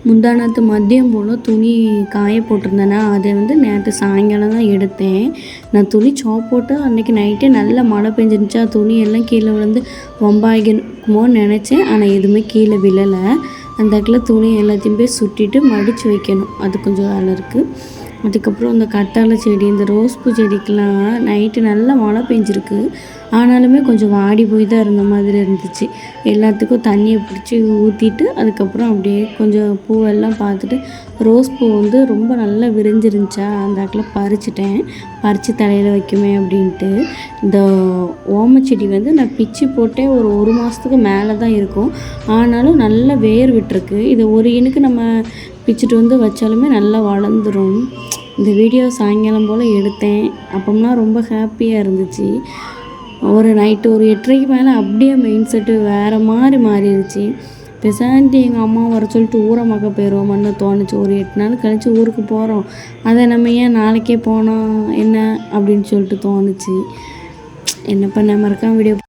முந்தானத்து மதியம் போல் துணி காய போட்டிருந்தேன்னா அதை நேற்று சாயங்காலம் தான் எடுத்தேன். நான் துணி போட்டு அன்றைக்கி நைட்டே நல்லா மழை பெஞ்சிருந்துச்சா துணி எல்லாம் கீழே விழுந்து வம்பாகிக்குமோன்னு நினச்சேன். ஆனால் எதுவுமே கீழே விழலை. அந்த இடத்துல துணி எல்லாத்தையும் போய் சுட்டிட்டு மடித்து வைக்கணும். அது கொஞ்சம் வேலை இருக்குது. அதுக்கப்புறம் இந்த கத்தாழை செடி, இந்த ரோஸ் பூ செடிக்கெலாம் நைட்டு நல்லா மழை பெஞ்சிருக்கு. ஆனாலுமே கொஞ்சம் வாடி போய் தான் இருந்த மாதிரி இருந்துச்சு. எல்லாத்துக்கும் தண்ணியை பிடிச்சி ஊற்றிட்டு அதுக்கப்புறம் அப்படியே கொஞ்சம் பூவெல்லாம் பார்த்துட்டு ரோஸ் பூ ரொம்ப நல்லா விரிஞ்சிருந்துச்சா அந்த இடத்துல பறித்து தலையில் வைக்குமே அப்படின்ட்டு. இந்த ஓமச்செடி நான் பிச்சு போட்டே ஒரு மாதத்துக்கு மேலே தான் இருக்கும். ஆனாலும் நல்லா வேர் விட்டுருக்கு. இது ஒரு இனுக்கு நம்ம பிச்சுட்டு வச்சாலுமே நல்லா வளர்ந்துடும். இந்த வீடியோ சாயங்காலம் போல் எடுத்தேன். அப்போம்லாம் ரொம்ப ஹாப்பியாக இருந்துச்சு. ஒரு நைட்டு ஒரு 8:30 மேலே அப்படியே மைண்ட் செட்டு வேறு மாதிரி மாறிடுச்சு. பெசாண்டி எங்கள் அம்மா வர சொல்லிட்டு ஊரை மக்க போயிடுவோம்னு தோணுச்சு. ஒரு 8 நாள் கழித்து ஊருக்கு போகிறோம், அதை நம்ம ஏன் நாளைக்கே போனோம் என்ன அப்படின்னு சொல்லிட்டு தோணுச்சு. என்ன பண்ண மறக்காம வீடியோ